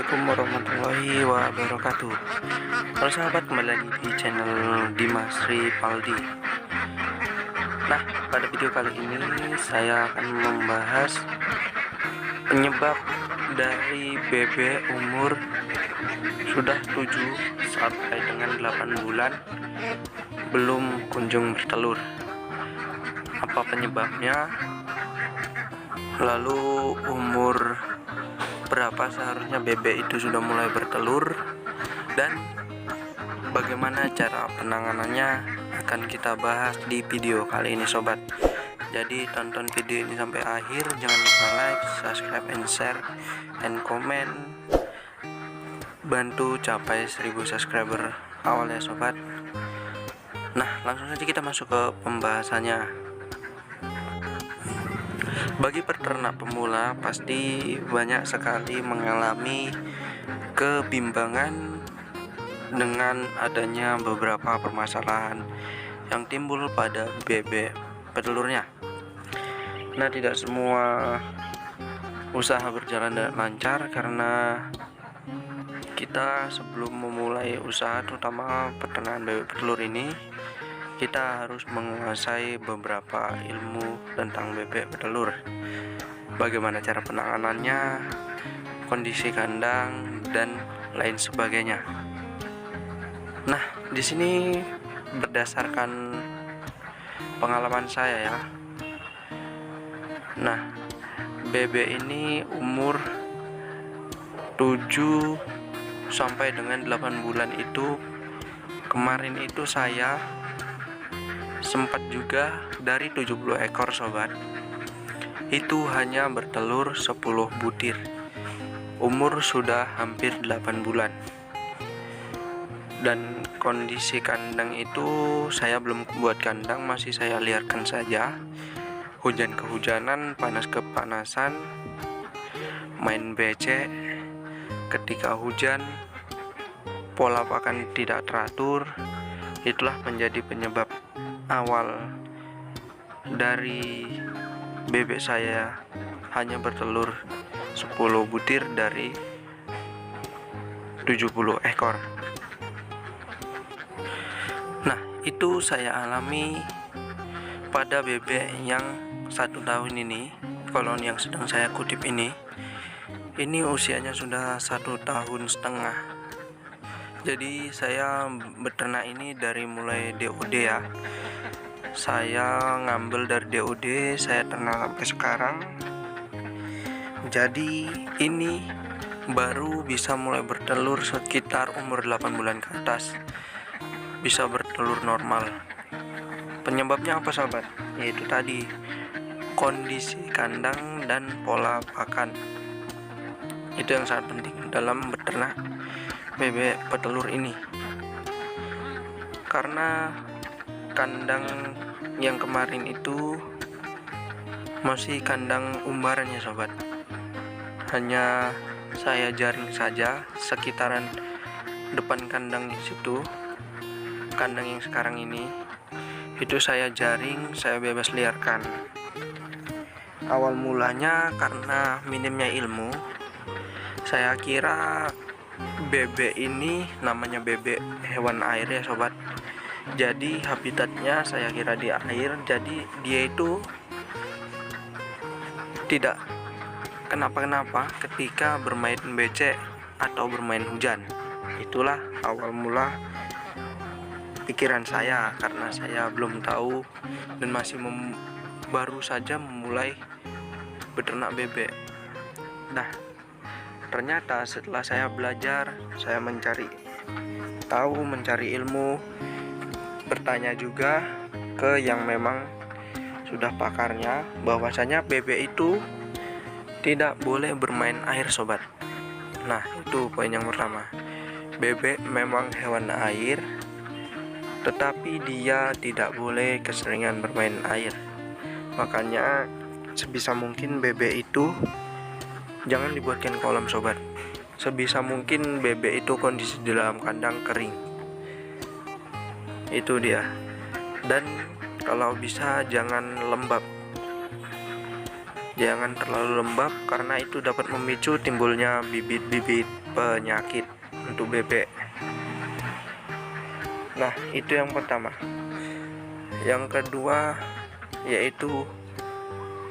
Assalamualaikum warahmatullahi wabarakatuh. Halo sahabat, kembali lagi di channel Dimas Ripaldi. Nah, pada video kali ini saya akan membahas penyebab dari bebek umur sudah 7 sampai dengan 8 bulan belum kunjung bertelur. Apa penyebabnya? Lalu umur berapa seharusnya bebek itu sudah mulai bertelur, dan bagaimana cara penanganannya akan kita bahas di video kali ini sobat. Jadi tonton video ini sampai akhir, jangan lupa like, subscribe, and share, and comment. Bantu capai 1000 subscriber awal ya sobat. Nah, langsung saja kita masuk ke pembahasannya. Bagi peternak pemula pasti banyak sekali mengalami kebimbangan dengan adanya beberapa permasalahan yang timbul pada bebek petelurnya. Nah, tidak semua usaha berjalan dengan lancar karena kita sebelum memulai usaha terutama peternakan bebek petelur ini, kita harus menguasai beberapa ilmu tentang bebek petelur. Bagaimana cara penanganannya, kondisi kandang, dan lain sebagainya. Nah, di sini berdasarkan pengalaman saya ya. Nah, bebek ini umur 7 sampai dengan 8 bulan itu, kemarin itu saya sempat juga dari 70 ekor sobat, itu hanya bertelur 10 butir. Umur sudah hampir 8 bulan. Dan kondisi kandang itu saya belum buat kandang, masih saya liarkan saja. Hujan kehujanan, panas kepanasan, main becek ketika hujan, pola pakan tidak teratur. Itulah menjadi penyebab awal dari bebek saya hanya bertelur 10 butir dari 70 ekor. Nah, itu saya alami pada bebek yang 1 tahun ini. Kalau yang sedang saya kutip ini usianya sudah 1,5 tahun. Jadi saya beternak ini dari mulai DOD ya. Saya ngambil dari DOD, saya ternak sampai sekarang. Jadi ini baru bisa mulai bertelur sekitar umur 8 bulan ke atas. Bisa bertelur normal. Penyebabnya apa sobat? Yaitu tadi kondisi kandang dan pola pakan. Itu yang sangat penting dalam beternak bebek petelur ini. Karena kandang yang kemarin itu masih kandang umbaran ya sobat, hanya saya jaring saja sekitaran depan kandang di situ. Kandang yang sekarang ini itu saya jaring, saya bebas liarkan. Awal mulanya karena minimnya ilmu, saya kira bebek ini namanya bebek hewan air ya sobat. Jadi habitatnya saya kira di air, jadi dia itu tidak kenapa-kenapa ketika bermain becek atau bermain hujan. Itulah awal mula pikiran saya, karena saya belum tahu dan masih baru saja memulai beternak bebek. Nah, ternyata setelah saya belajar, saya mencari tahu, mencari ilmu, bertanya juga ke yang memang sudah pakarnya, bahwasanya bebek itu tidak boleh bermain air sobat. Nah, itu poin yang pertama. Bebek memang hewan air, tetapi dia tidak boleh keseringan bermain air. Makanya sebisa mungkin bebek itu jangan dibuatkan kolam sobat. Sebisa mungkin bebek itu kondisi di dalam kandang kering. Itu dia. Dan kalau bisa jangan lembab. jangan terlalu lembab karena itu dapat memicu timbulnya bibit-bibit penyakit untuk bebek. Nah, itu yang pertama. Yang kedua yaitu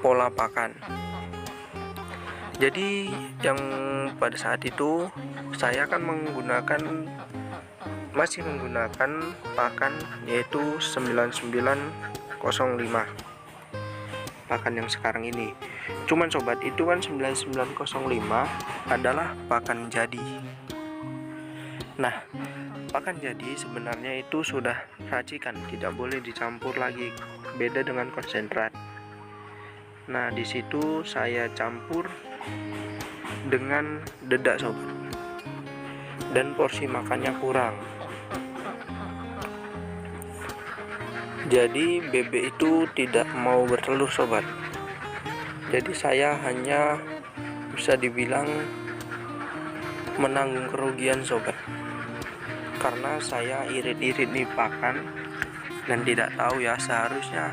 pola pakan. Jadi yang pada saat itu saya kan masih menggunakan pakan yaitu 9905, pakan yang sekarang ini. Cuman sobat, itu kan 9905 adalah pakan jadi. Nah, pakan jadi sebenarnya itu sudah racikan, tidak boleh dicampur lagi, beda dengan konsentrat. Nah, di situ saya campur dengan dedak sobat, dan porsi makannya kurang. Jadi bebek itu tidak mau bertelur sobat. Jadi saya hanya bisa dibilang menanggung kerugian sobat, karena saya irit-irit nih pakan dan tidak tahu ya, seharusnya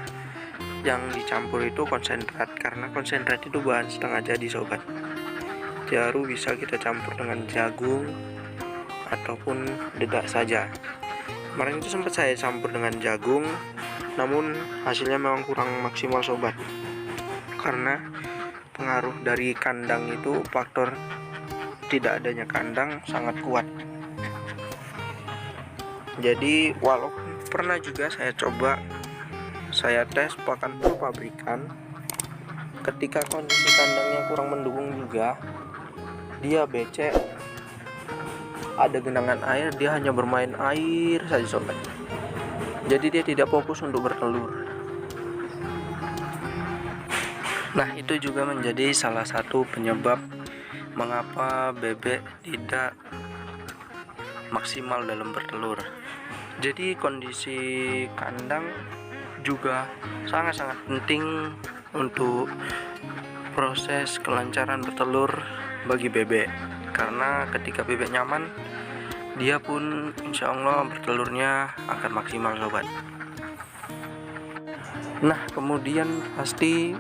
yang dicampur itu konsentrat, karena konsentrat itu bahan setengah jadi sobat. Baru bisa kita campur dengan jagung ataupun dedak saja. Kemarin itu sempat saya campur dengan jagung, namun hasilnya memang kurang maksimal sobat, karena pengaruh dari kandang itu, faktor tidak adanya kandang sangat kuat. Jadi walaupun pernah juga saya tes pakan full pabrikan, ketika kondisi kandangnya kurang mendukung juga, dia becek, ada genangan air, dia hanya bermain air saja sobat. Jadi dia tidak fokus untuk bertelur. Nah, itu juga menjadi salah satu penyebab mengapa bebek tidak maksimal dalam bertelur. Jadi kondisi kandang juga sangat-sangat penting untuk proses kelancaran bertelur bagi bebek, karena ketika bebek nyaman, dia pun insya Allah bertelurnya akan maksimal sobat. Nah, kemudian pasti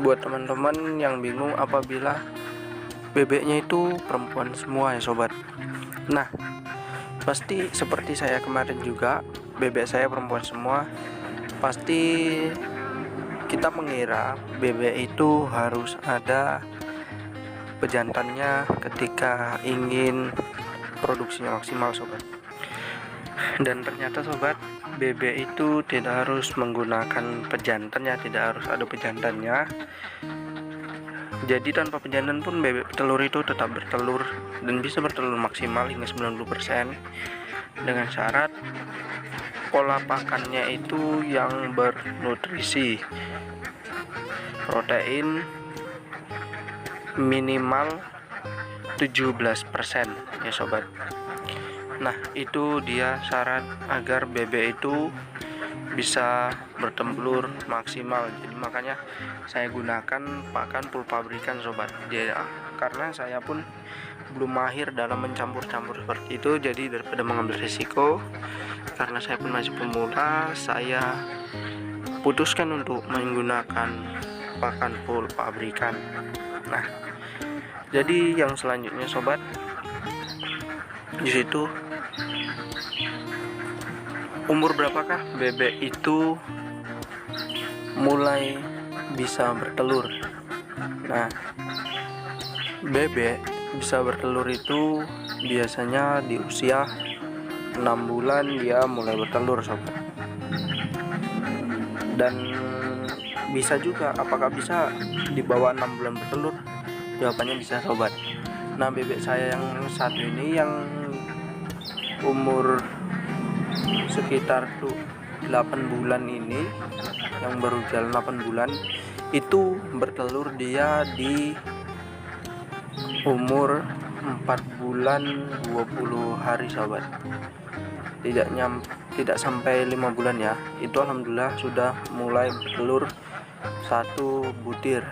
buat teman-teman yang bingung apabila bebeknya itu perempuan semua ya sobat. Nah, pasti seperti saya kemarin juga, bebek saya perempuan semua. Pasti kita mengira bebek itu harus ada pejantannya ketika ingin produksinya maksimal sobat. Dan ternyata sobat, bebek itu tidak harus menggunakan pejantannya, tidak harus ada pejantannya. Jadi tanpa pejantan pun bebek telur itu tetap bertelur dan bisa bertelur maksimal hingga 90%, dengan syarat pola pakannya itu yang bernutrisi, protein minimal 17% ya sobat. Nah, itu dia syarat agar bebek itu bisa bertelur maksimal. Jadi makanya saya gunakan pakan full pabrikan sobat. Karena saya pun belum mahir dalam mencampur-campur seperti itu, jadi daripada mengambil risiko, karena saya pun masih pemula, saya putuskan untuk menggunakan pakan full pabrikan. Nah, jadi yang selanjutnya sobat, di situ umur berapakah bebek itu mulai bisa bertelur? Nah, bebek bisa bertelur itu biasanya di usia 6 bulan dia mulai bertelur sobat. Dan bisa juga, apakah bisa di bawah 6 bulan bertelur? Jawabannya bisa sobat. Nah, bebek saya yang satu ini yang umur sekitar 8 bulan ini, yang baru jalan 8 bulan itu bertelur dia di umur 4 bulan 20 hari sobat. Tidak sampai 5 bulan ya, itu alhamdulillah sudah mulai bertelur 1 butir.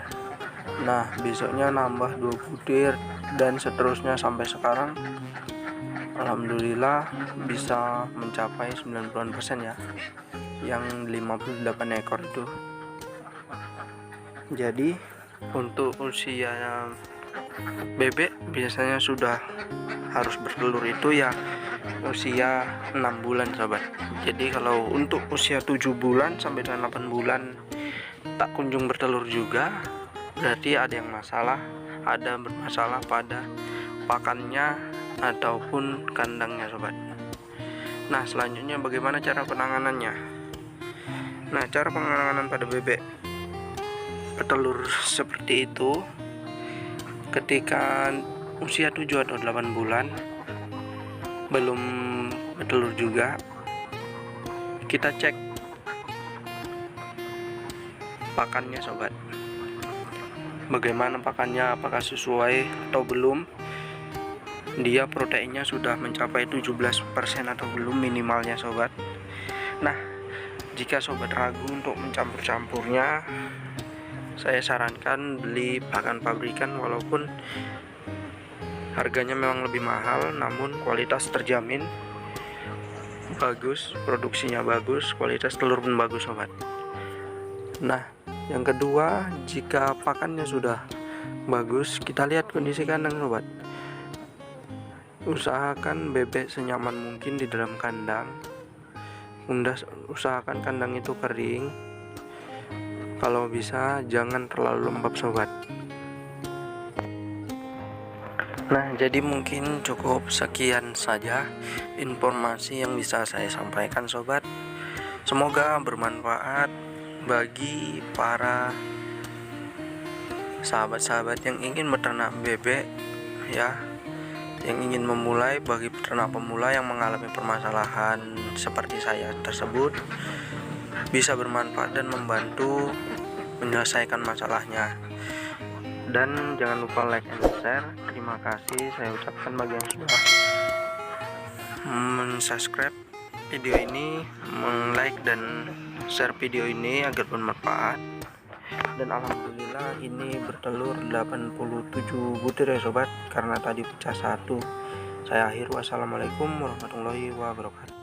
Nah, besoknya nambah 2 butir dan seterusnya sampai sekarang alhamdulillah bisa mencapai 90% ya, yang 58 ekor itu. Jadi Untuk usia bebek biasanya sudah harus bertelur itu ya usia 6 bulan sobat. Jadi kalau untuk usia 7 bulan sampai dengan 8 bulan tak kunjung bertelur juga, berarti ada yang ada bermasalah pada pakannya ataupun kandangnya sobat. Nah, selanjutnya bagaimana cara penanganannya? Nah, cara penanganan pada bebek petelur seperti itu, ketika usia 7 atau 8 bulan belum bertelur juga, kita cek pakannya sobat. Bagaimana pakannya, apakah sesuai atau belum, dia proteinnya sudah mencapai 17% atau belum minimalnya sobat. Nah, jika sobat ragu untuk mencampur-campurnya, saya sarankan beli pakan pabrikan, walaupun harganya memang lebih mahal, namun kualitas terjamin bagus, produksinya bagus, kualitas telur pun bagus sobat. Nah, yang kedua, jika pakannya sudah bagus, kita lihat kondisi kandang sobat. Usahakan bebek senyaman mungkin di dalam kandang. Usahakan kandang itu kering. Kalau bisa jangan terlalu lembab sobat. Nah, jadi mungkin cukup sekian saja informasi yang bisa saya sampaikan sobat. Semoga bermanfaat bagi para sahabat-sahabat yang ingin beternak bebek ya, yang ingin memulai. Bagi peternak pemula yang mengalami permasalahan seperti saya tersebut, bisa bermanfaat dan membantu menyelesaikan masalahnya. Dan jangan lupa like and share. Terima kasih saya ucapkan bagi yang sudah subscribe video ini, like dan share video ini agar bermanfaat. Dan alhamdulillah ini bertelur 87 butir ya sobat, karena tadi pecah satu. Saya akhir, wassalamualaikum warahmatullahi wabarakatuh.